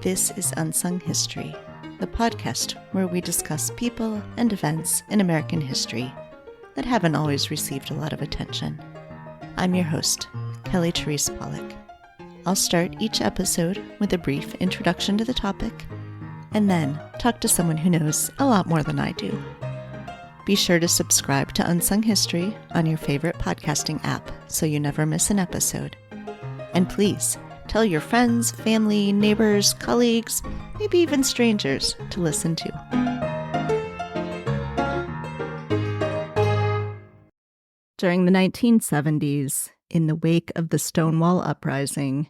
This is Unsung History, the podcast where we discuss people and events in American history that haven't always received a lot of attention. I'm your host, Kelly Therese Pollock. I'll start each episode with a brief introduction to the topic, and then talk to someone who knows a lot more than I do. Be sure to subscribe to Unsung History on your favorite podcasting app so you never miss an episode. And please, tell your friends, family, neighbors, colleagues, maybe even strangers to listen to. During the 1970s, in the wake of the Stonewall Uprising,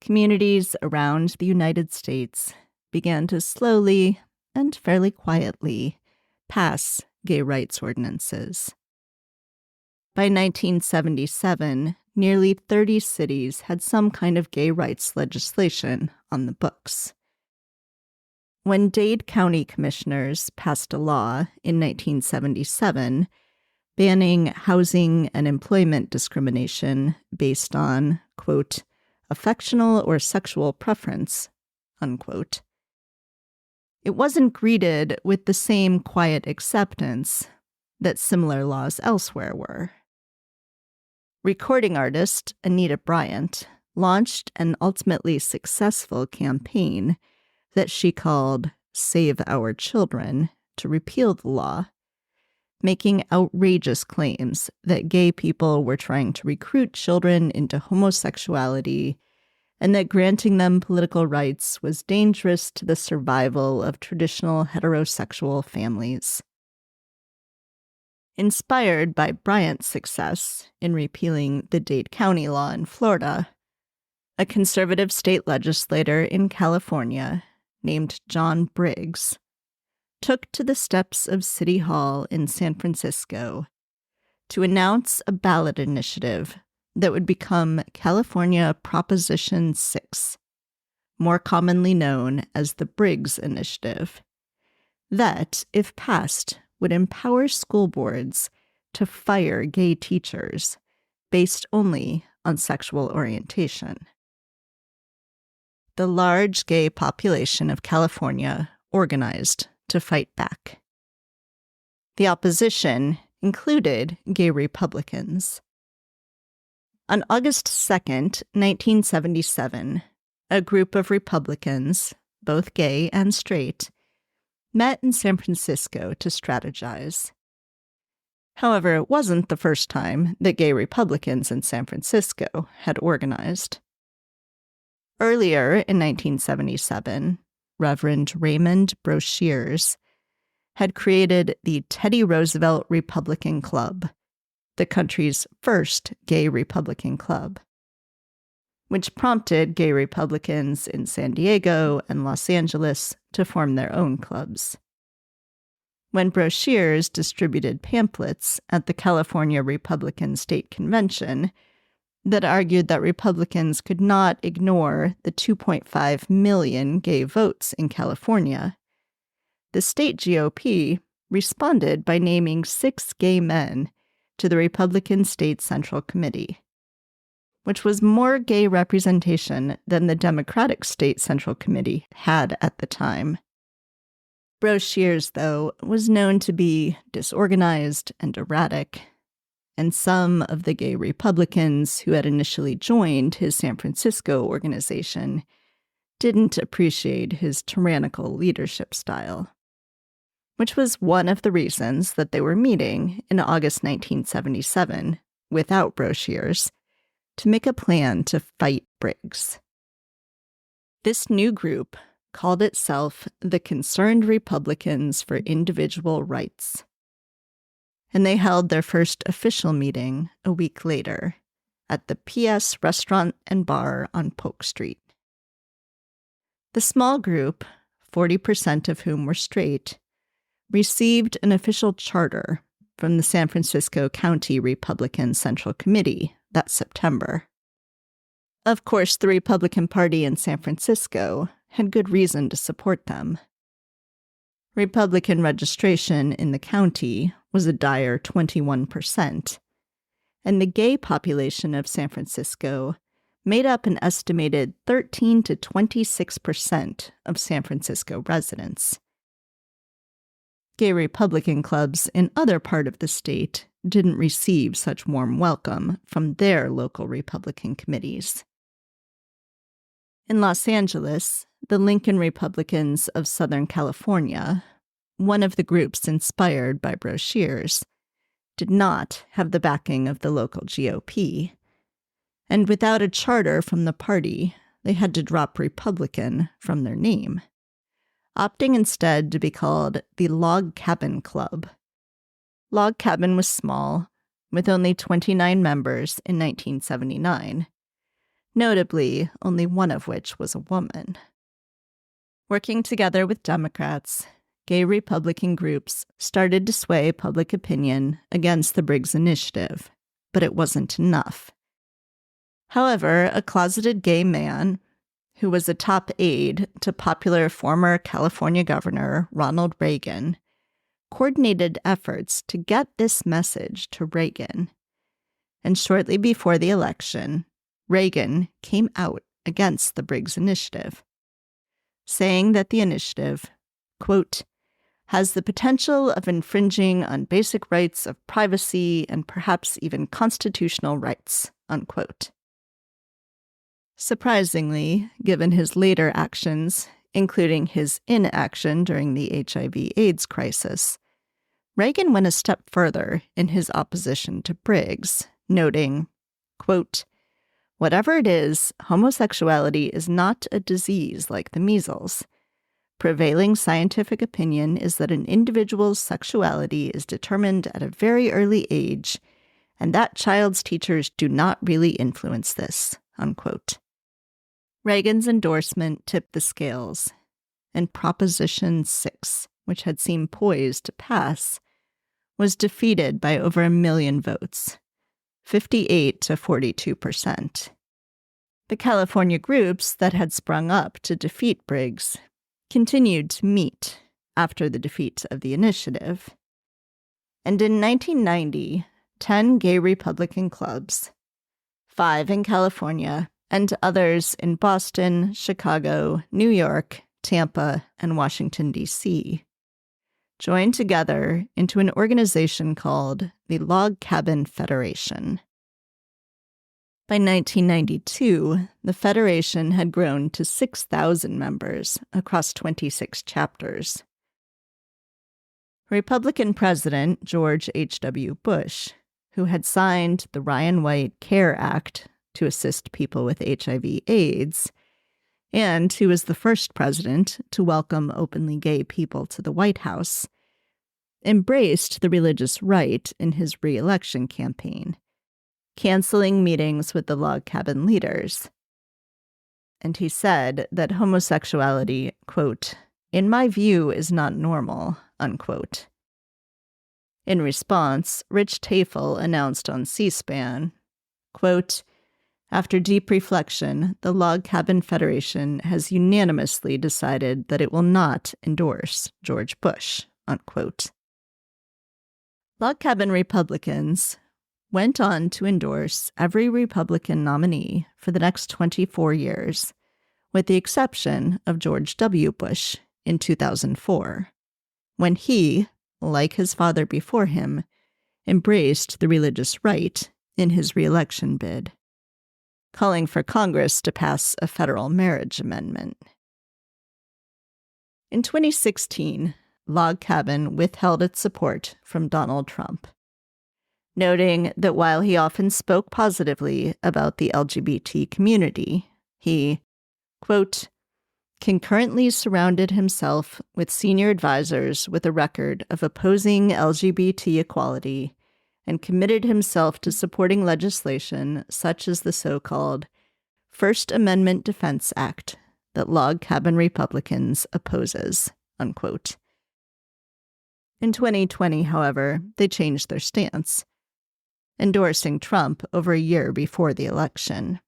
communities around the United States began to slowly and fairly quietly pass gay rights ordinances. By 1977, nearly 30 cities had some kind of gay rights legislation on the books. When Dade County commissioners passed a law in 1977 banning housing and employment discrimination based on, quote, affectional or sexual preference, unquote, it wasn't greeted with the same quiet acceptance that similar laws elsewhere were. Recording artist Anita Bryant launched an ultimately successful campaign that she called Save Our Children to repeal the law, making outrageous claims that gay people were trying to recruit children into homosexuality and that granting them political rights was dangerous to the survival of traditional heterosexual families. Inspired by Bryant's success in repealing the Dade County law in Florida, a conservative state legislator in California named John Briggs took to the steps of City Hall in San Francisco to announce a ballot initiative that would become California Proposition 6, more commonly known as the Briggs Initiative, that, if passed, would empower school boards to fire gay teachers based only on sexual orientation. The large gay population of California organized to fight back. The opposition included gay Republicans. On August 2nd, 1977, a group of Republicans, both gay and straight, met in San Francisco to strategize. However, it wasn't the first time that gay Republicans in San Francisco had organized. Earlier in 1977, Reverend Raymond Brochiers had created the Teddy Roosevelt Republican Club, the country's first gay Republican club, which prompted gay Republicans in San Diego and Los Angeles to form their own clubs. When Brochiers distributed pamphlets at the California Republican State Convention that argued that Republicans could not ignore the 2.5 million gay votes in California, the state GOP responded by naming 6 gay men to the Republican State Central Committee, which was more gay representation than the Democratic State Central Committee had at the time. Brochiers, though, was known to be disorganized and erratic, and some of the gay Republicans who had initially joined his San Francisco organization didn't appreciate his tyrannical leadership style, which was one of the reasons that they were meeting in August 1977 without Brochiers to make a plan to fight Briggs. This new group called itself the Concerned Republicans for Individual Rights, and they held their first official meeting a week later at the PS Restaurant and Bar on Polk Street. The small group, 40% of whom were straight, received an official charter from the San Francisco County Republican Central Committee that September. Of course, the Republican Party in San Francisco had good reason to support them. Republican registration in the county was a dire 21%, and the gay population of San Francisco made up an estimated 13 to 26% of San Francisco residents. Gay Republican clubs in other parts of the state didn't receive such warm welcome from their local Republican committees. In Los Angeles, the Lincoln Republicans of Southern California, one of the groups inspired by brochures, did not have the backing of the local GOP, and without a charter from the party, they had to drop Republican from their name, opting instead to be called the Log Cabin Club. Log Cabin was small, with only 29 members in 1979, notably only one of which was a woman. Working together with Democrats, gay Republican groups started to sway public opinion against the Briggs Initiative, but it wasn't enough. However, a closeted gay man, who was a top aide to popular former California Governor Ronald Reagan, coordinated efforts to get this message to Reagan. And shortly before the election, Reagan came out against the Briggs Initiative, saying that the initiative, quote, has the potential of infringing on basic rights of privacy and perhaps even constitutional rights, unquote. Surprisingly, given his later actions, including his inaction during the HIV/AIDS crisis, Reagan went a step further in his opposition to Briggs, noting, quote, whatever it is, homosexuality is not a disease like the measles. Prevailing scientific opinion is that an individual's sexuality is determined at a very early age, and that child's teachers do not really influence this, unquote. Reagan's endorsement tipped the scales, and Proposition 6, which had seemed poised to pass, was defeated by over 1 million votes, 58 to 42%. The California groups that had sprung up to defeat Briggs continued to meet after the defeat of the initiative. And in 1990, 10 gay Republican clubs, 5 in California, and others in Boston, Chicago, New York, Tampa, and Washington, D.C., joined together into an organization called the Log Cabin Federation. By 1992, the Federation had grown to 6,000 members across 26 chapters. Republican President George H.W. Bush, who had signed the Ryan White CARE Act to assist people with HIV/AIDS, and who was the first president to welcome openly gay people to the White House, embraced the religious right in his re-election campaign, canceling meetings with the log cabin leaders. And he said that homosexuality, quote, in my view, is not normal, unquote. In response, Rich Tafel announced on C-SPAN, quote, after deep reflection, the Log Cabin Federation has unanimously decided that it will not endorse George Bush, unquote. Log Cabin Republicans went on to endorse every Republican nominee for the next 24 years, with the exception of George W. Bush in 2004, when he, like his father before him, embraced the religious right in his re-election bid, calling for Congress to pass a federal marriage amendment. In 2016, Log Cabin withheld its support from Donald Trump, noting that while he often spoke positively about the LGBT community, he, quote, concurrently surrounded himself with senior advisors with a record of opposing LGBT equality and committed himself to supporting legislation such as the so-called First Amendment Defense Act that Log Cabin Republicans opposes, unquote. In 2020, however, they changed their stance, endorsing Trump over a year before the election.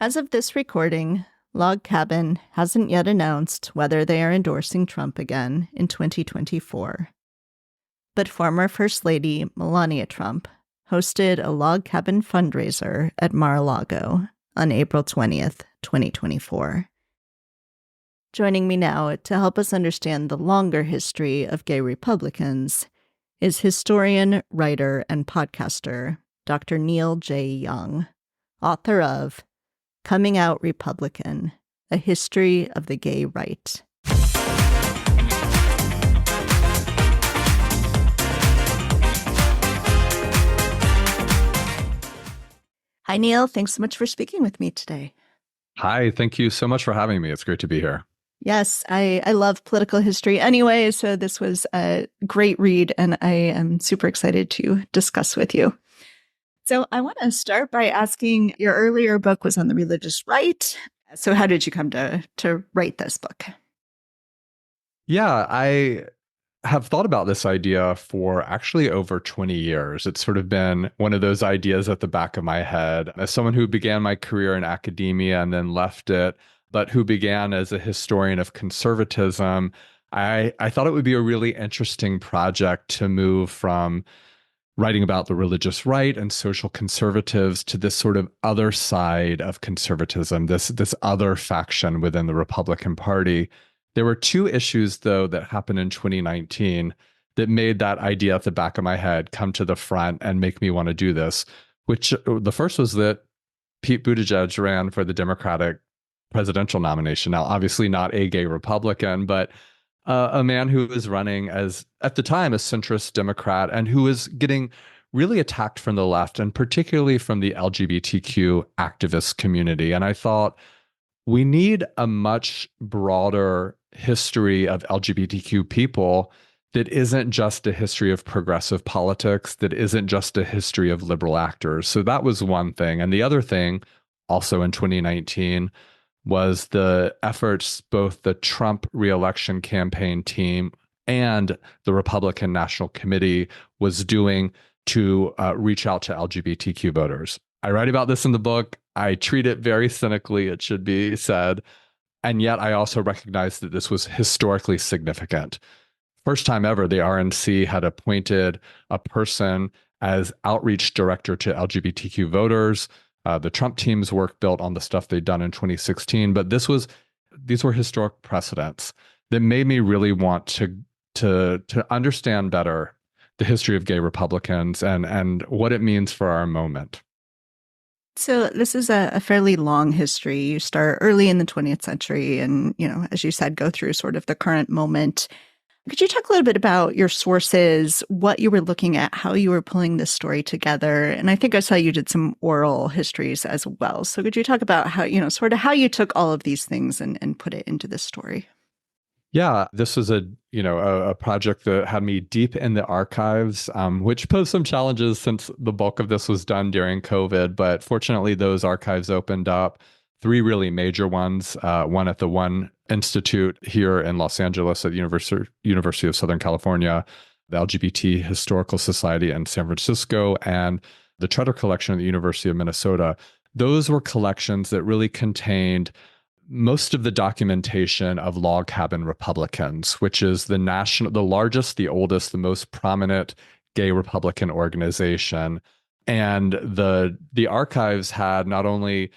As of this recording, Log Cabin hasn't yet announced whether they are endorsing Trump again in 2024. But former First Lady Melania Trump hosted a log cabin fundraiser at Mar-a-Lago on April 20th, 2024. Joining me now to help us understand the longer history of gay Republicans is historian, writer, and podcaster Dr. Neil J. Young, author of Coming Out Republican, A History of the Gay Right. Hi, Neil. Thanks so much for speaking with me today. Hi, thank you so much for having me. It's great to be here. Yes, I love political history anyway, so this was a great read, and I am super excited to discuss with you. So I want to start by asking, your earlier book was on the religious right. So how did you come to write this book? Yeah, I have thought about this idea for actually over 20 years. It's sort of been one of those ideas at the back of my head. As someone who began my career in academia and then left it, but who began as a historian of conservatism, I thought it would be a really interesting project to move from writing about the religious right and social conservatives to this sort of other side of conservatism, this other faction within the Republican Party. There were two issues, though, that happened in 2019 that made that idea at the back of my head come to the front and make me want to do this, which the first was that Pete Buttigieg ran for the Democratic presidential nomination. Now, obviously not a gay Republican, but a man who was running as, at the time, a centrist Democrat and who was getting really attacked from the left and particularly from the LGBTQ activist community. And I thought, we need a much broader history of LGBTQ people that isn't just a history of progressive politics, that isn't just a history of liberal actors. So that was one thing. And the other thing, also in 2019, was the efforts both the Trump reelection campaign team and the Republican National Committee was doing to reach out to LGBTQ voters. I write about this in the book. I treat it very cynically, it should be said. And yet I also recognize that this was historically significant. First time ever, the RNC had appointed a person as outreach director to LGBTQ voters. The Trump team's work built on the stuff they'd done in 2016, but these were historic precedents that made me really want to understand better the history of gay Republicans and what it means for our moment. So this is a fairly long history. You start early in the 20th century and, as you said, go through sort of the current moment. Could you talk a little bit about your sources, what you were looking at, how you were pulling this story together? And I think I saw you did some oral histories as well. So could you talk about how, sort of how you took all of these things and put it into this story? Yeah, this was a project that had me deep in the archives, which posed some challenges since the bulk of this was done during COVID. But fortunately, those archives opened up. Three really major ones, one at the One Institute here in Los Angeles at the University of Southern California, the LGBT Historical Society in San Francisco, and the Tretter Collection at the University of Minnesota. Those were collections that really contained most of the documentation of log cabin Republicans, which is the largest, the oldest, the most prominent gay Republican organization. And the archives had not only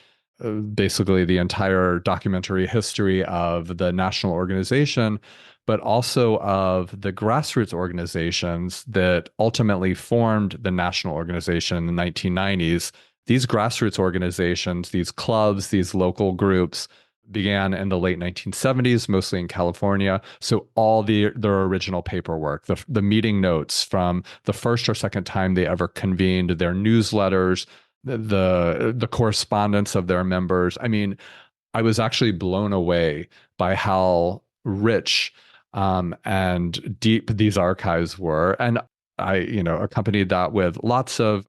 basically the entire documentary history of the national organization, but also of the grassroots organizations that ultimately formed the national organization in the 1990s. These grassroots organizations, these clubs, these local groups began in the late 1970s, mostly in California. So all their original paperwork, the meeting notes from the first or second time they ever convened, their newsletters, the correspondence of their members. I mean, I was actually blown away by how rich and deep these archives were. And I, accompanied that with lots of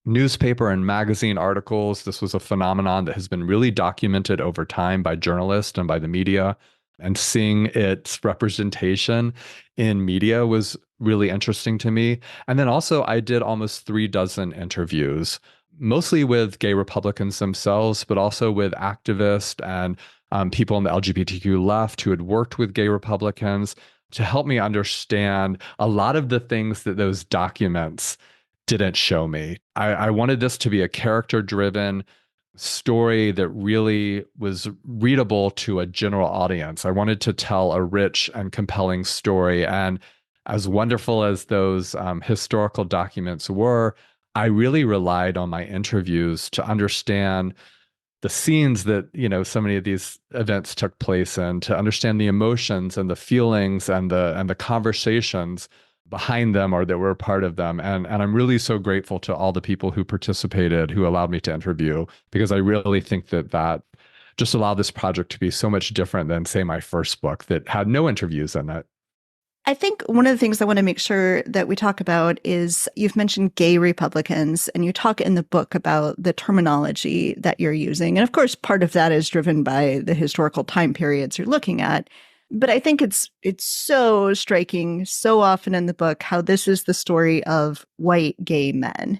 newspaper and magazine articles. This was a phenomenon that has been really documented over time by journalists and by the media. And seeing its representation in media was really interesting to me. And then also I did almost 36 interviews, mostly with gay Republicans themselves, but also with activists and people in the LGBTQ left who had worked with gay Republicans to help me understand a lot of the things that those documents didn't show me. I wanted this to be a character-driven story that really was readable to a general audience. I wanted to tell a rich and compelling story. And as wonderful as those historical documents were, I really relied on my interviews to understand the scenes that, so many of these events took place in, to understand the emotions and the feelings and the conversations behind them or that were a part of them. And I'm really so grateful to all the people who participated, who allowed me to interview, because I really think that just allowed this project to be so much different than, say, my first book that had no interviews in it. I think one of the things I want to make sure that we talk about is you've mentioned gay Republicans, and you talk in the book about the terminology that you're using. And of course, part of that is driven by the historical time periods you're looking at. But I think it's so striking so often in the book how this is the story of white gay men.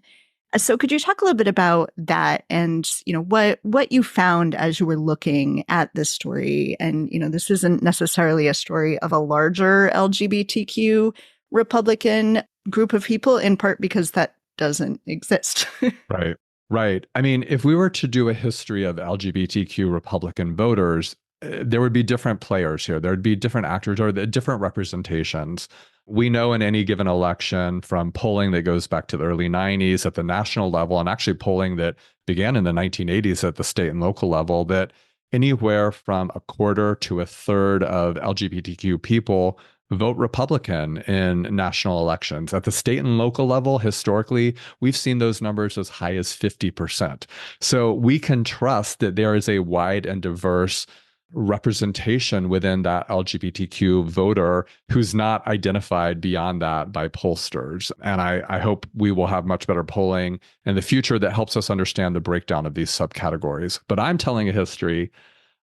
So could you talk a little bit about that and, what you found as you were looking at this story? And, this isn't necessarily a story of a larger LGBTQ Republican group of people, in part because that doesn't exist. Right. Right. I mean, if we were to do a history of LGBTQ Republican voters, there would be different players here. There would be different actors or different representations. We know in any given election from polling that goes back to the early 90s at the national level, and actually polling that began in the 1980s at the state and local level, that anywhere from a quarter to a third of LGBTQ people vote Republican in national elections. At the state and local level, historically, we've seen those numbers as high as 50%. So we can trust that there is a wide and diverse representation within that LGBTQ voter who's not identified beyond that by pollsters. And I hope we will have much better polling in the future that helps us understand the breakdown of these subcategories. But I'm telling a history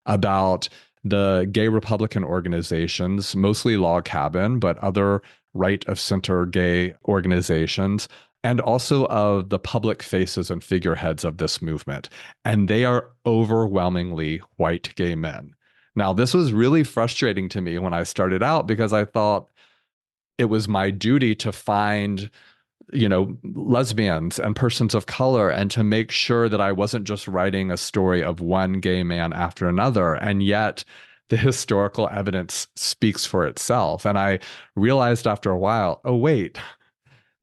about the gay Republican organizations, mostly Log Cabin, but other right of center gay organizations, and also of the public faces and figureheads of this movement. And they are overwhelmingly white gay men. Now, this was really frustrating to me when I started out because I thought it was my duty to find lesbians and persons of color and to make sure that I wasn't just writing a story of one gay man after another. And yet the historical evidence speaks for itself. And I realized after a while, oh, wait,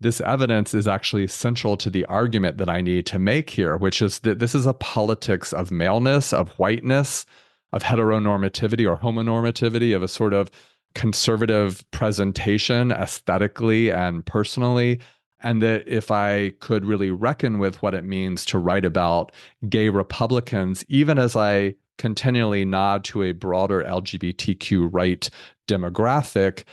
this evidence is actually central to the argument that I need to make here, which is that this is a politics of maleness, of whiteness, of heteronormativity or homonormativity, of a sort of conservative presentation aesthetically and personally. And that if I could really reckon with what it means to write about gay Republicans, even as I continually nod to a broader LGBTQ right demographic,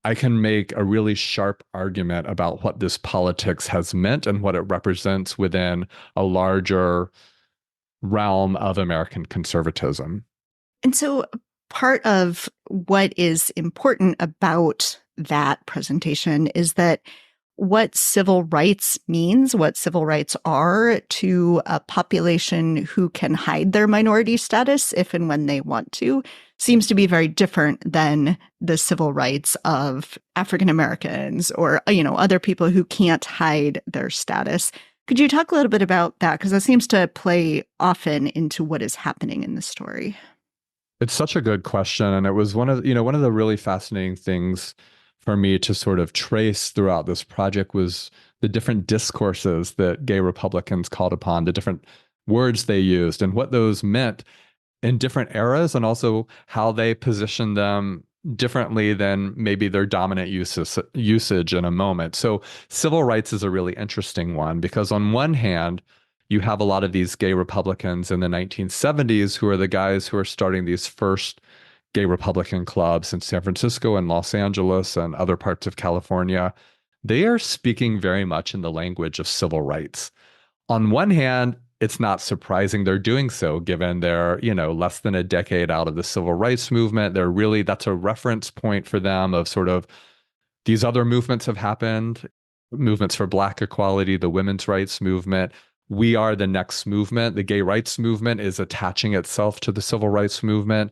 I can make a really sharp argument about what this politics has meant and what it represents within a larger realm of American conservatism. And so part of what is important about that presentation is that what civil rights means, what civil rights are to a population who can hide their minority status if and when they want to, seems to be very different than the civil rights of African Americans or, other people who can't hide their status. Could you talk a little bit about that? Because that seems to play often into what is happening in the story. It's such a good question. And it was one of the really fascinating things for me to sort of trace throughout this project was the different discourses that gay Republicans called upon, the different words they used and what those meant in different eras, and also how they positioned them differently than maybe their dominant usage in a moment. So civil rights is a really interesting one because on one hand, you have a lot of these gay Republicans in the 1970s who are the guys who are starting these first gay Republican clubs in San Francisco and Los Angeles and other parts of California. They are speaking very much in the language of civil rights. On one hand, it's not surprising they're doing so, given they're, less than a decade out of the civil rights movement. That's a reference point for them of sort of these other movements have happened, movements for Black equality, the women's rights movement. We are the next movement. The gay rights movement is attaching itself to the civil rights movement.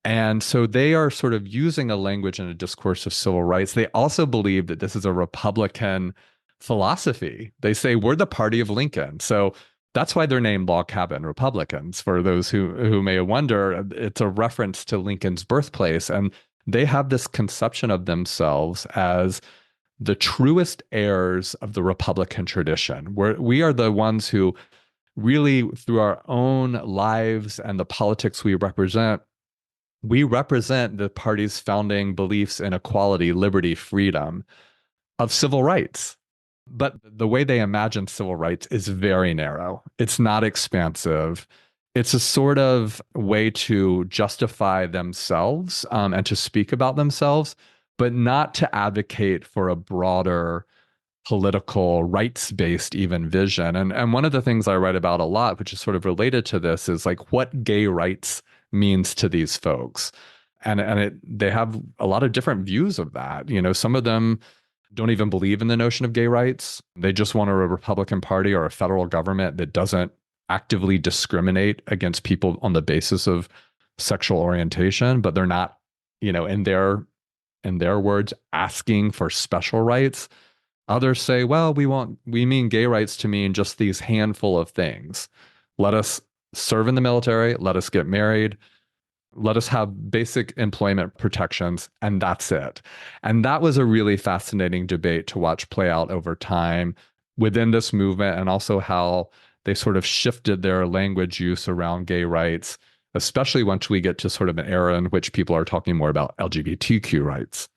And so they are sort of using a language and a discourse of civil rights. They also believe that this is a Republican philosophy. They say we're the party of Lincoln. So that's why they're named Log Cabin Republicans. For those who may wonder, it's a reference to Lincoln's birthplace. And they have this conception of themselves as the truest heirs of the Republican tradition. We are the ones who really, through our own lives and the politics we represent the party's founding beliefs in equality, liberty, freedom, of civil rights. But the way they imagine civil rights is very narrow. It's not expansive. It's a sort of way to justify themselves and to speak about themselves, but not to advocate for a broader political rights-based even vision. And one of the things I write about a lot, which is sort of related to this, is like what gay rights means to these folks. They have a lot of different views of that. You know, some of them don't even believe in the notion of gay rights. They just want a Republican Party or a federal government that doesn't actively discriminate against people on the basis of sexual orientation, but they're not, you know, in their words, asking for special rights. Others say, well, we mean gay rights to mean just these handful of things. Let us serve in the military, let us get married, let us have basic employment protections, and that's it. And that was a really fascinating debate to watch play out over time within this movement, and also how they sort of shifted their language use around gay rights, especially once we get to sort of an era in which people are talking more about LGBTQ rights.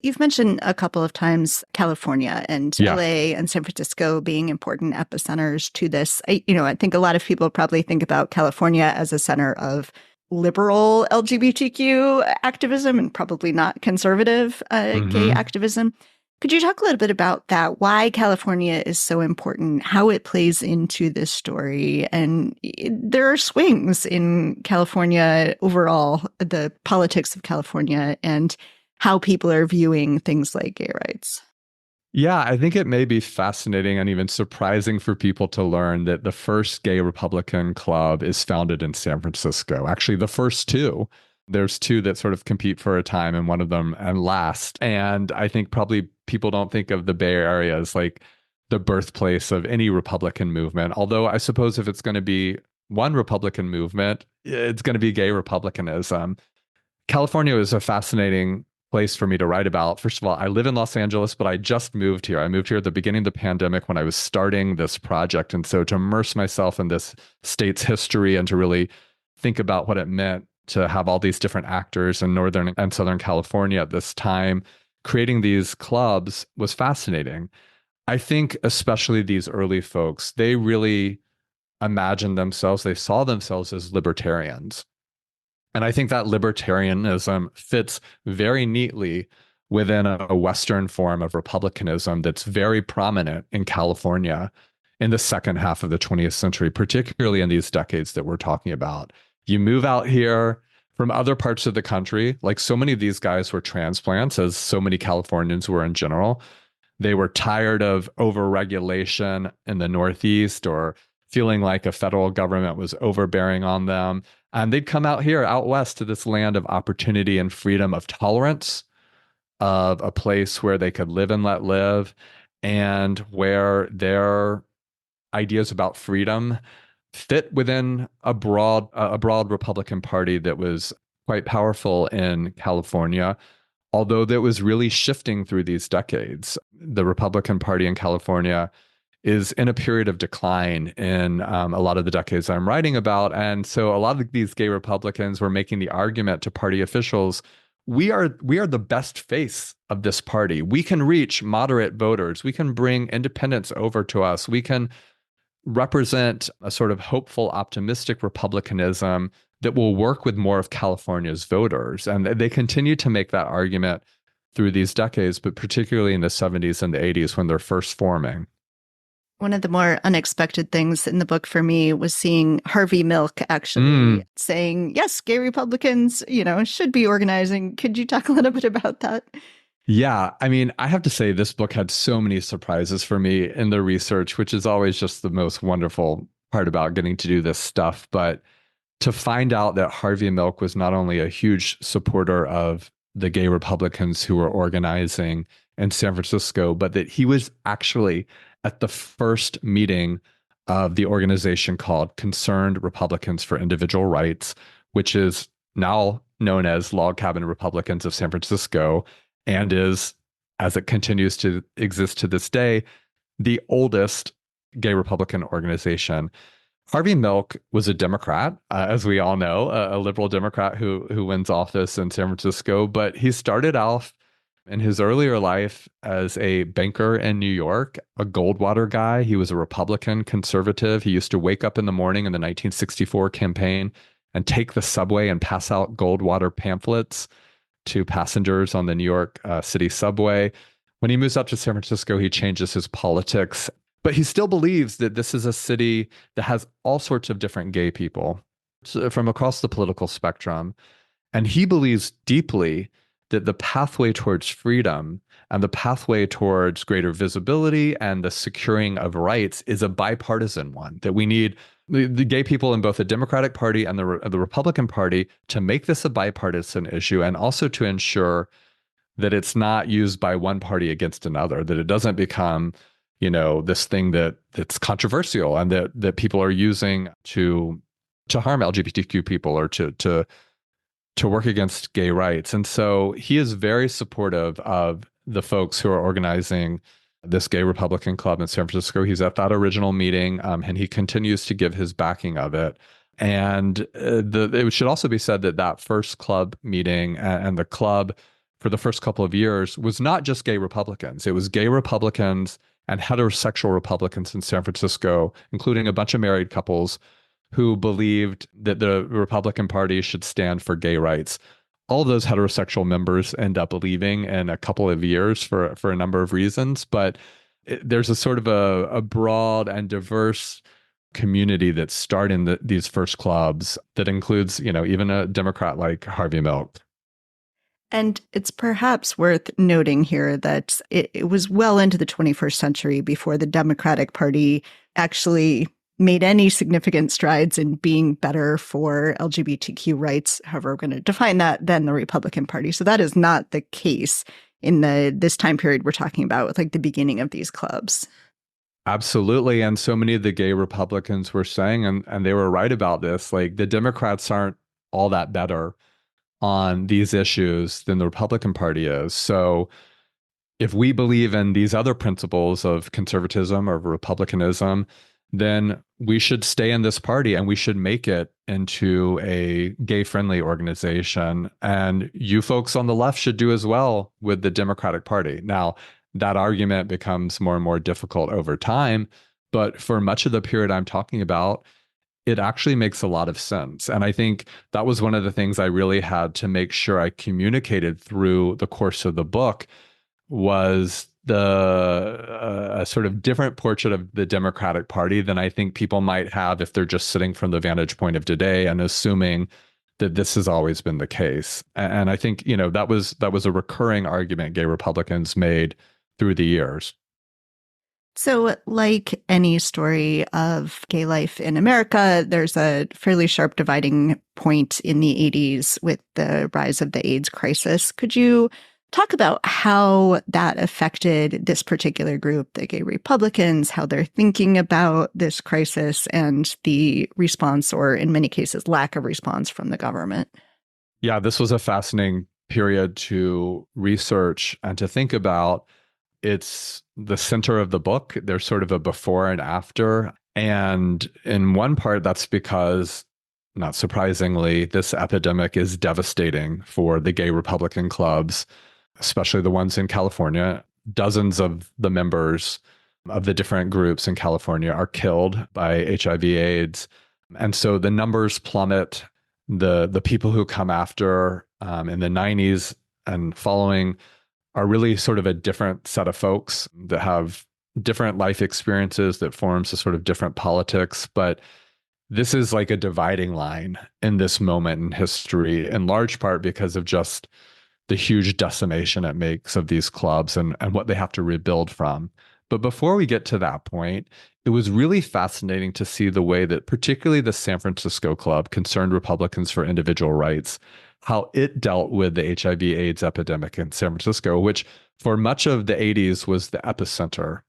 You've mentioned a couple of times California and LA and San Francisco being important epicenters to this. I think a lot of people probably think about California as a center of liberal LGBTQ activism and probably not conservative gay activism. Could you talk a little bit about that? Why California is so important, how it plays into this story? And there are swings in California overall, the politics of California, and how people are viewing things like gay rights. Yeah, I think it may be fascinating and even surprising for people to learn that the first gay Republican club is founded in San Francisco. Actually, the first two. There's two that sort of compete for a time, and one of them and last. And I think probably people don't think of the Bay Area as like the birthplace of any Republican movement. Although I suppose if it's going to be one Republican movement, it's going to be gay Republicanism. California is a fascinating place for me to write about. First of all, I live in Los Angeles, but I just moved here. I moved here at the beginning of the pandemic when I was starting this project. And so to immerse myself in this state's history and to really think about what it meant to have all these different actors in Northern and Southern California at this time, creating these clubs was fascinating. I think especially these early folks, they really imagined themselves, they saw themselves as libertarians. And I think that libertarianism fits very neatly within a Western form of republicanism that's very prominent in California in the second half of the 20th century, particularly in these decades that we're talking about. You move out here from other parts of the country, like so many of these guys were transplants, as so many Californians were in general. They were tired of overregulation in the Northeast or feeling like a federal government was overbearing on them. And they'd come out here, out west, to this land of opportunity and freedom, of tolerance, of a place where they could live and let live, and where their ideas about freedom fit within a broad Republican Party that was quite powerful in California, although that was really shifting through these decades. The Republican Party in California is in a period of decline in a lot of the decades I'm writing about. And so a lot of these gay Republicans were making the argument to party officials, we are the best face of this party. We can reach moderate voters. We can bring independents over to us. We can represent a sort of hopeful, optimistic republicanism that will work with more of California's voters. And they continue to make that argument through these decades, but particularly in the 70s and the 80s when they're first forming. One of the more unexpected things in the book for me was seeing Harvey Milk actually saying, yes, gay Republicans, should be organizing. Could you talk a little bit about that? Yeah, I mean, I have to say this book had so many surprises for me in the research, which is always just the most wonderful part about getting to do this stuff. But to find out that Harvey Milk was not only a huge supporter of the gay Republicans who were organizing in San Francisco, but that he was actually at the first meeting of the organization called Concerned Republicans for Individual Rights, which is now known as Log Cabin Republicans of San Francisco, and is, as it continues to exist to this day, the oldest gay Republican organization. Harvey Milk was a Democrat, as we all know, a liberal Democrat who wins office in San Francisco. But he started off in his earlier life as a banker in New York, a Goldwater guy. He was a Republican conservative. He used to wake up in the morning in the 1964 campaign and take the subway and pass out Goldwater pamphlets to passengers on the New York City subway. When he moves up to San Francisco, he changes his politics, but he still believes that this is a city that has all sorts of different gay people from across the political spectrum. And he believes deeply that the pathway towards freedom and the pathway towards greater visibility and the securing of rights is a bipartisan one, that we need the gay people in both the Democratic Party and the Republican Party to make this a bipartisan issue, and also to ensure that it's not used by one party against another, that it doesn't become, this thing that's controversial and that people are using to harm LGBTQ people or to work against gay rights. And so he is very supportive of the folks who are organizing this gay Republican club in San Francisco. He's at that original meeting, and he continues to give his backing of it. And it should also be said that that first club meeting and the club for the first couple of years was not just gay Republicans. It was gay Republicans and heterosexual Republicans in San Francisco, including a bunch of married couples who believed that the Republican Party should stand for gay rights. All of those heterosexual members end up leaving in a couple of years for a number of reasons, but there's a sort of a broad and diverse community that start in these first clubs that includes, even a Democrat like Harvey Milk. And it's perhaps worth noting here that it was well into the 21st century before the Democratic Party actually made any significant strides in being better for LGBTQ rights, however we're going to define that, than the Republican Party. So that is not the case in this time period we're talking about with like the beginning of these clubs. Absolutely. And so many of the gay Republicans were saying, and they were right about this, like the Democrats aren't all that better on these issues than the Republican Party is. So if we believe in these other principles of conservatism or republicanism, then we should stay in this party and we should make it into a gay-friendly organization. And you folks on the left should do as well with the Democratic Party. Now, that argument becomes more and more difficult over time, but for much of the period I'm talking about, it actually makes a lot of sense. And I think that was one of the things I really had to make sure I communicated through the course of the book was a sort of different portrait of the Democratic Party than I think people might have if they're just sitting from the vantage point of today and assuming that this has always been the case. And I think, that was a recurring argument gay Republicans made through the years. So like any story of gay life in America, there's a fairly sharp dividing point in the 80s with the rise of the AIDS crisis. Could you talk about how that affected this particular group, the gay Republicans, how they're thinking about this crisis and the response, or in many cases, lack of response from the government? Yeah, this was a fascinating period to research and to think about. It's the center of the book. There's sort of a before and after. And in one part, that's because, not surprisingly, this epidemic is devastating for the gay Republican clubs, especially the ones in California. Dozens of the members of the different groups in California are killed by HIV/AIDS. And so the numbers plummet. The people who come after in the 90s and following are really sort of a different set of folks that have different life experiences that forms a sort of different politics. But this is like a dividing line in this moment in history, in large part because of just the huge decimation it makes of these clubs and what they have to rebuild from. But before we get to that point, it was really fascinating to see the way that particularly the San Francisco club, Concerned Republicans for Individual Rights, how it dealt with the HIV/AIDS epidemic in San Francisco, which for much of the 80s was the epicenter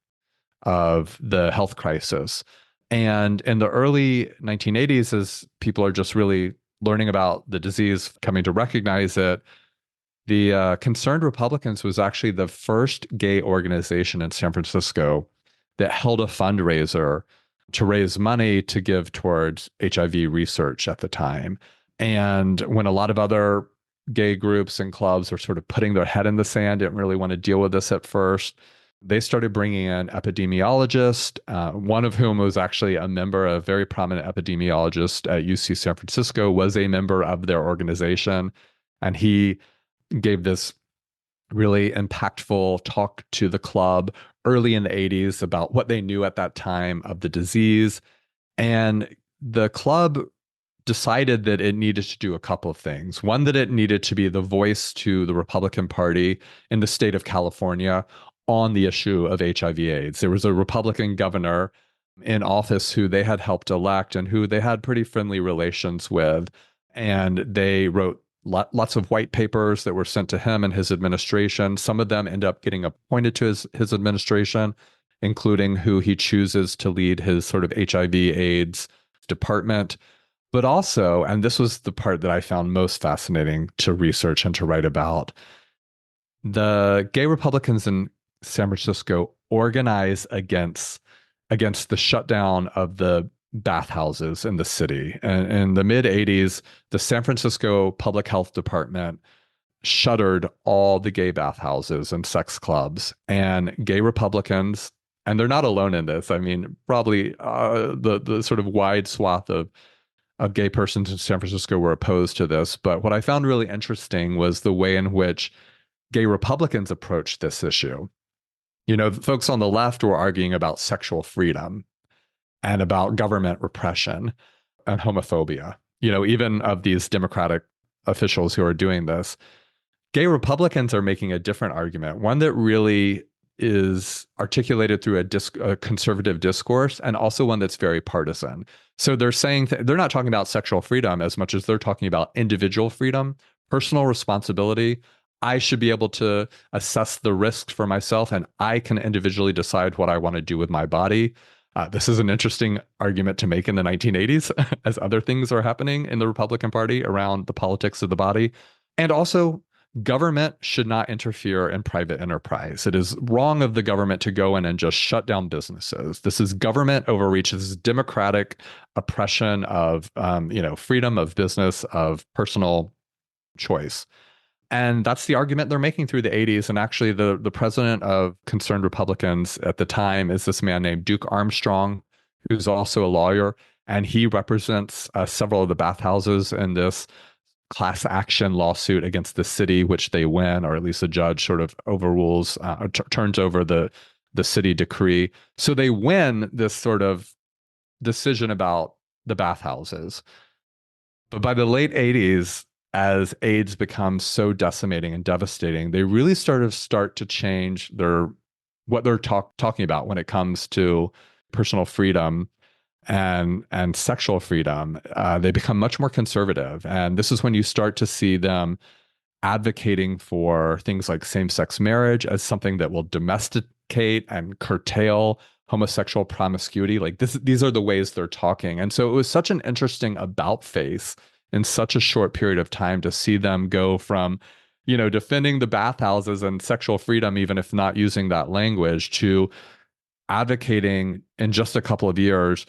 of the health crisis. And in the early 1980s, as people are just really learning about the disease, coming to recognize it, the Concerned Republicans was actually the first gay organization in San Francisco that held a fundraiser to raise money to give towards HIV research at the time. And when a lot of other gay groups and clubs were sort of putting their head in the sand, didn't really want to deal with this at first, they started bringing in epidemiologists, one of whom was actually a member, a very prominent epidemiologist at UC San Francisco, was a member of their organization. And he gave this really impactful talk to the club early in the 80s about what they knew at that time of the disease. And the club decided that it needed to do a couple of things. One, that it needed to be the voice to the Republican Party in the state of California on the issue of HIV/AIDS. There was a Republican governor in office who they had helped elect and who they had pretty friendly relations with. And they wrote lots of white papers that were sent to him and his administration. Some of them end up getting appointed to his administration, including who he chooses to lead his sort of HIV/AIDS department. But also, and this was the part that I found most fascinating to research and to write about, the gay Republicans in San Francisco organize against the shutdown of the bathhouses in the city. And in the mid 80s, the San Francisco Public Health Department shuttered all the gay bathhouses and sex clubs, and gay Republicans, and they're not alone in this. I mean, probably the sort of wide swath of gay persons in San Francisco were opposed to this. But what I found really interesting was the way in which gay Republicans approached this issue. You know, the folks on the left were arguing about sexual freedom and about government repression and homophobia, you know, even of these Democratic officials who are doing this. Gay Republicans are making a different argument, one that really is articulated through a conservative discourse, and also one that's very partisan. So they're saying they're not talking about sexual freedom as much as they're talking about individual freedom, personal responsibility. I should be able to assess the risks for myself, and I can individually decide what I want to do with my body. This is an interesting argument to make in the 1980s as other things are happening in the Republican Party around the politics of the body. And also, government should not interfere in private enterprise. It is wrong of the government to go in and just shut down businesses. This is government overreach. This is democratic oppression of freedom of business, of personal choice. And that's the argument they're making through the 80s. And actually, the president of Concerned Republicans at the time is this man named Duke Armstrong, who's also a lawyer. And he represents several of the bathhouses in this class action lawsuit against the city, which they win, or at least a judge sort of overrules, turns over the city decree. So they win this sort of decision about the bathhouses. But by the late 80s, as AIDS becomes so decimating and devastating, they really start to change what they're talking about when it comes to personal freedom and sexual freedom. They become much more conservative. And this is when you start to see them advocating for things like same-sex marriage as something that will domesticate and curtail homosexual promiscuity. Like these are the ways they're talking. And so it was such an interesting about face in such a short period of time to see them go from, defending the bathhouses and sexual freedom, even if not using that language, to advocating in just a couple of years,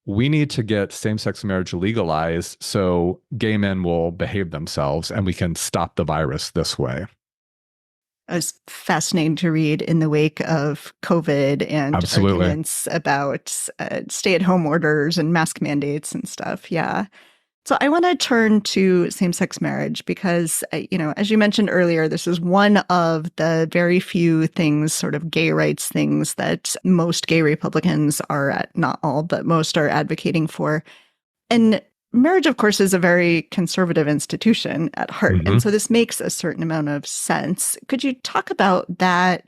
we need to get same-sex marriage legalized so gay men will behave themselves and we can stop the virus this way. It was fascinating to read in the wake of COVID and Absolutely. Arguments about stay-at-home orders and mask mandates and stuff. Yeah. So I want to turn to same-sex marriage because, as you mentioned earlier, this is one of the very few things, sort of gay rights things that most gay Republicans not all, but most are advocating for. And marriage, of course, is a very conservative institution at heart. Mm-hmm. And so this makes a certain amount of sense. Could you talk about that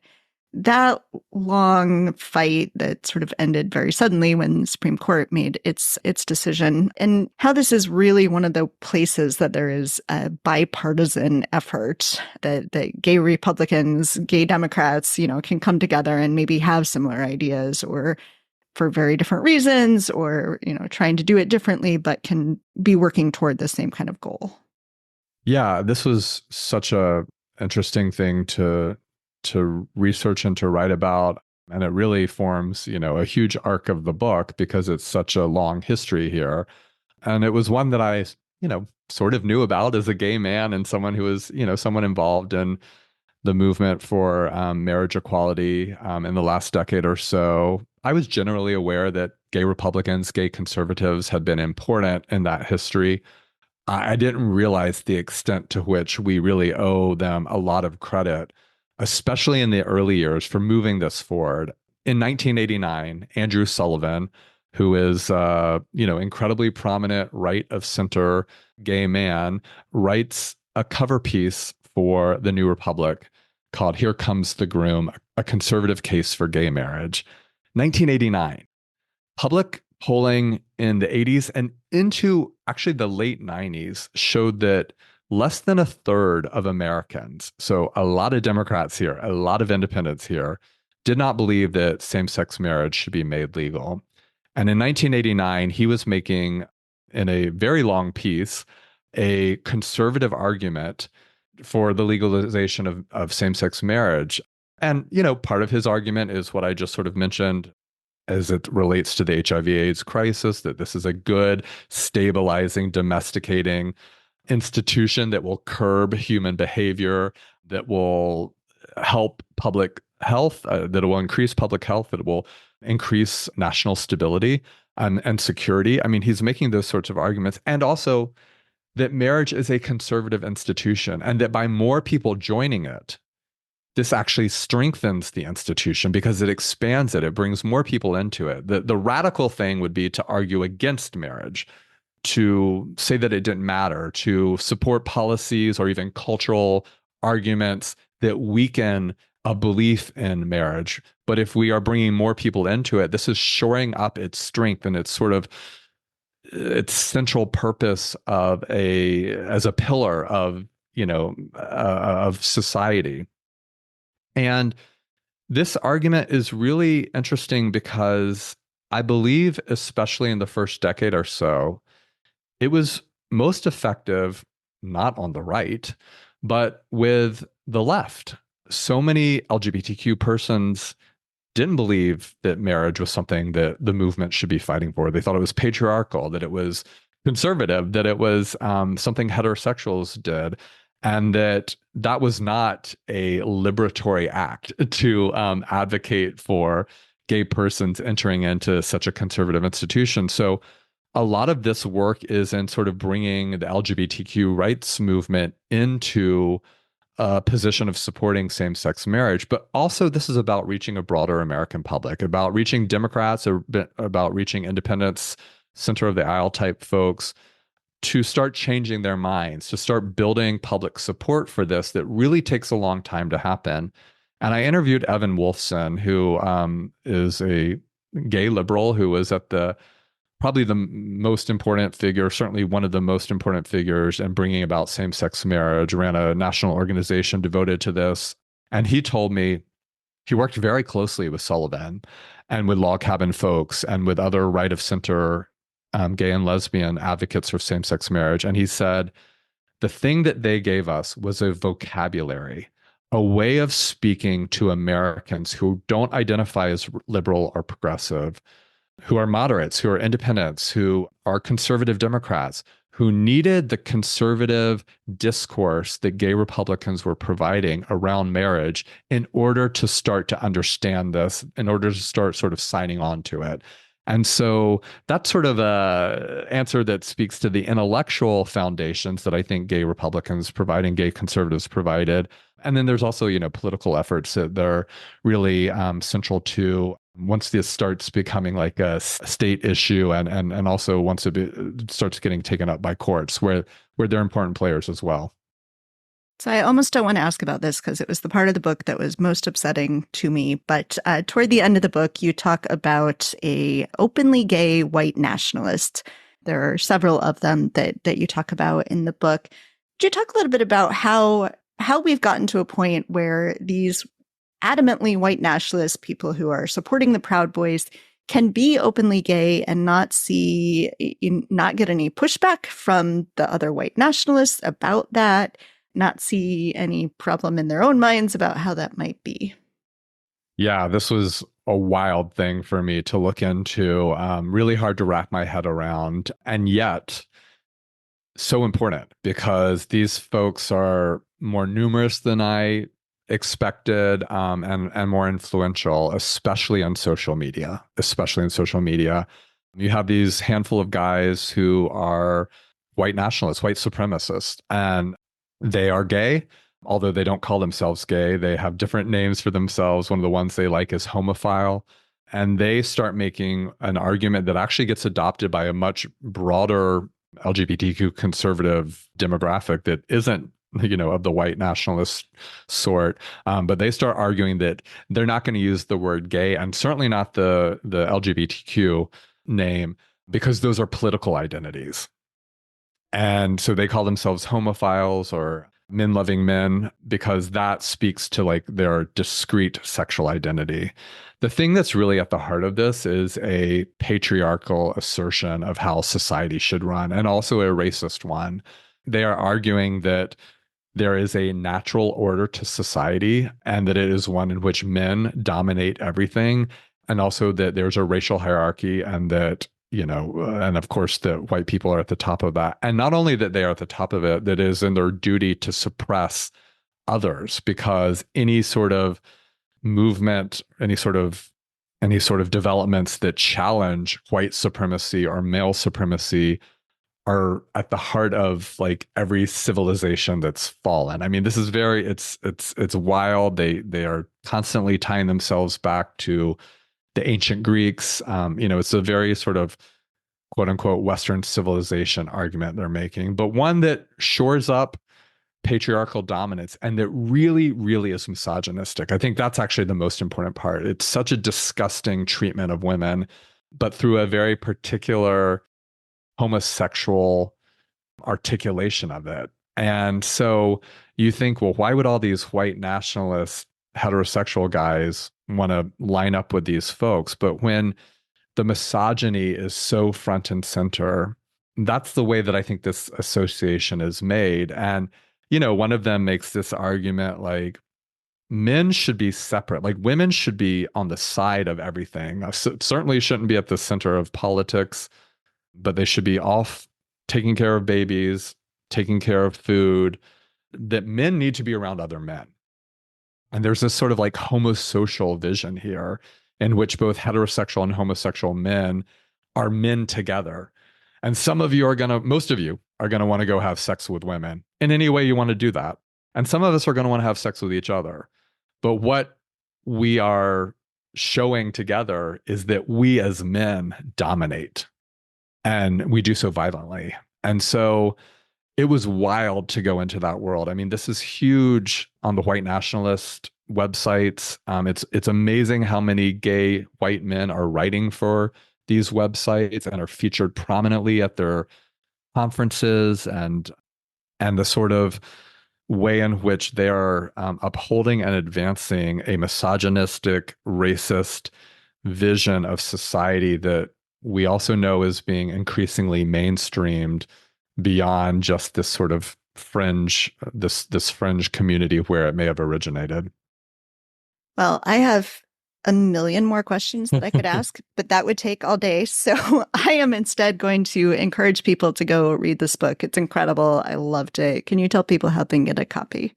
that long fight that sort of ended very suddenly when the Supreme Court made its decision, and how this is really one of the places that there is a bipartisan effort that gay Republicans, gay Democrats, can come together and maybe have similar ideas, or for very different reasons, or trying to do it differently, but can be working toward the same kind of goal. Yeah, this was such a interesting thing to research and to write about. And it really forms, a huge arc of the book because it's such a long history here. And it was one that I, sort of knew about as a gay man and someone who was, someone involved in the movement for marriage equality in the last decade or so. I was generally aware that gay Republicans, gay conservatives had been important in that history. I didn't realize the extent to which we really owe them a lot of credit, especially in the early years, for moving this forward. In 1989, Andrew Sullivan, who is, incredibly prominent right of center gay man, writes a cover piece for the New Republic called "Here Comes the Groom: A Conservative Case for Gay Marriage." 1989. Public polling in the 80s and into actually the late 90s showed that less than a third of Americans, so a lot of Democrats here, a lot of independents here, did not believe that same-sex marriage should be made legal. And in 1989, he was making, in a very long piece, a conservative argument for the legalization of same-sex marriage. And, part of his argument is what I just sort of mentioned as it relates to the HIV/AIDS crisis, that this is a good, stabilizing, domesticating institution that will curb human behavior, that will help public health, that will increase public health, that will increase national stability and security. I mean, he's making those sorts of arguments. And also that marriage is a conservative institution and that by more people joining it, this actually strengthens the institution because it expands it. It brings more people into it. The radical thing would be to argue against marriage, to say that it didn't matter, to support policies or even cultural arguments that weaken a belief in marriage. But if we are bringing more people into it, this is shoring up its strength and its sort of its central purpose as a pillar of, of society. And this argument is really interesting because I believe, especially in the first decade or so, it was most effective not on the right, but with the left. So many LGBTQ persons didn't believe that marriage was something that the movement should be fighting for. They thought it was patriarchal, that it was conservative, that it was something heterosexuals did, and that was not a liberatory act to advocate for gay persons entering into such a conservative institution. So a lot of this work is in sort of bringing the LGBTQ rights movement into a position of supporting same-sex marriage, but also this is about reaching a broader American public, about reaching Democrats, or about reaching independents, center of the aisle type folks, to start changing their minds, to start building public support for this that really takes a long time to happen. And I interviewed Evan Wolfson, who is a gay liberal who was at probably the most important figure, certainly one of the most important figures in bringing about same-sex marriage, ran a national organization devoted to this. And he told me he worked very closely with Sullivan and with log cabin folks and with other right of center gay and lesbian advocates for same-sex marriage. And he said, the thing that they gave us was a vocabulary, a way of speaking to Americans who don't identify as liberal or progressive, who are moderates, who are independents, who are conservative Democrats, who needed the conservative discourse that gay Republicans were providing around marriage in order to start to understand this, in order to start sort of signing on to it. And so that's sort of a answer that speaks to the intellectual foundations that I think gay Republicans provide and gay conservatives provided. And then there's also, political efforts that they're really central to once this starts becoming like a state issue, and also once it starts getting taken up by courts, where they're important players as well. So I almost don't want to ask about this because it was the part of the book that was most upsetting to me. But toward the end of the book, you talk about a openly gay white nationalist. There are several of them that you talk about in the book. Could you talk a little bit about how we've gotten to a point where these adamantly white nationalist people who are supporting the Proud Boys can be openly gay and not get any pushback from the other white nationalists about that, not see any problem in their own minds about how that might be? Yeah, this was a wild thing for me to look into, really hard to wrap my head around, and yet so important because these folks are more numerous than I expected, and more influential, especially on social media. Especially in social media, you have these handful of guys who are white nationalists, white supremacists, and they are gay. Although they don't call themselves gay, they have different names for themselves. One of the ones they like is homophile. And they start making an argument that actually gets adopted by a much broader LGBTQ conservative demographic that isn't, of the white nationalist sort. But they start arguing that they're not going to use the word gay, and certainly not the LGBTQ name, because those are political identities. And so they call themselves homophiles or men loving men because that speaks to like their discrete sexual identity. The thing that's really at the heart of this is a patriarchal assertion of how society should run, and also a racist one. They are arguing that there is a natural order to society and that it is one in which men dominate everything, and also that there's a racial hierarchy, and that and of course, the white people are at the top of that. And not only that they are at the top of it, that is in their duty to suppress others, because any sort of movement, any sort of developments that challenge white supremacy or male supremacy are at the heart of like every civilization that's fallen. I mean, this is it's wild. They are constantly tying themselves back to the ancient Greeks. It's a very sort of quote unquote Western civilization argument they're making, but one that shores up patriarchal dominance and that really, really is misogynistic. I think that's actually the most important part. It's such a disgusting treatment of women, but through a very particular homosexual articulation of it. And so you think, well, why would all these white nationalist heterosexual guys want to line up with these folks? But when the misogyny is so front and center, that's the way that I think this association is made. And, one of them makes this argument like men should be separate, like women should be on the side of everything. Certainly shouldn't be at the center of politics, but they should be off taking care of babies, taking care of food, that men need to be around other men. And there's this sort of like homosocial vision here in which both heterosexual and homosexual men are men together. And most of you are going to want to go have sex with women in any way you want to do that. And some of us are going to want to have sex with each other. But what we are showing together is that we as men dominate, and we do so violently. And so it was wild to go into that world. I mean, this is huge on the white nationalist websites. It's amazing how many gay white men are writing for these websites and are featured prominently at their conferences, and the sort of way in which they are upholding and advancing a misogynistic, racist vision of society that we also know is being increasingly mainstreamed beyond just this sort of fringe, this fringe community where it may have originated. Well, I have a million more questions that I could ask, but that would take all day. So I am instead going to encourage people to go read this book. It's incredible. I loved it. Can you tell people how they can get a copy?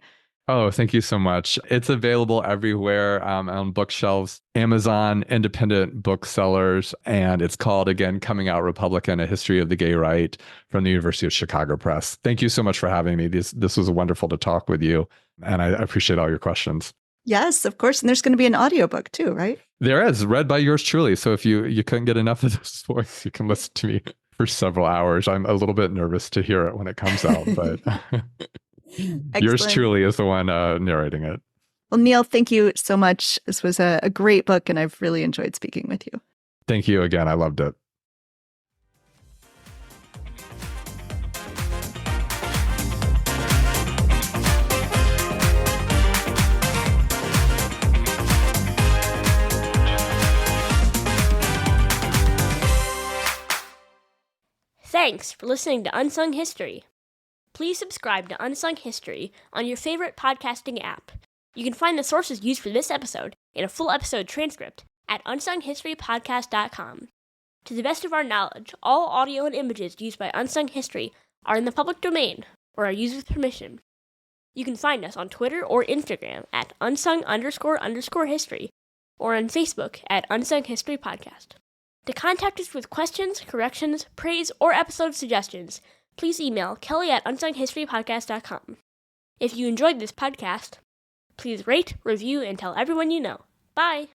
Oh, thank you so much. It's available everywhere, on bookshelves, Amazon, independent booksellers, and it's called, again, Coming Out Republican, A History of the Gay Right, from the University of Chicago Press. Thank you so much for having me. This was wonderful to talk with you, and I appreciate all your questions. Yes, of course. And there's going to be an audiobook too, right? There is, read by yours truly. So if you couldn't get enough of this voice, you can listen to me for several hours. I'm a little bit nervous to hear it when it comes out, but Yours Excellent. truly is the one narrating it. Well, Neil, thank you so much. This was a great book, and I've really enjoyed speaking with you. Thank you again. I loved it. Thanks for listening to Unsung History. Please subscribe to Unsung History on your favorite podcasting app. You can find the sources used for this episode in a full episode transcript at unsunghistorypodcast.com. To the best of our knowledge, all audio and images used by Unsung History are in the public domain or are used with permission. You can find us on Twitter or Instagram at unsung__history or on Facebook at Unsung History Podcast. To contact us with questions, corrections, praise, or episode suggestions, please email kelly@unsunghistorypodcast.com. If you enjoyed this podcast, please rate, review, and tell everyone you know. Bye!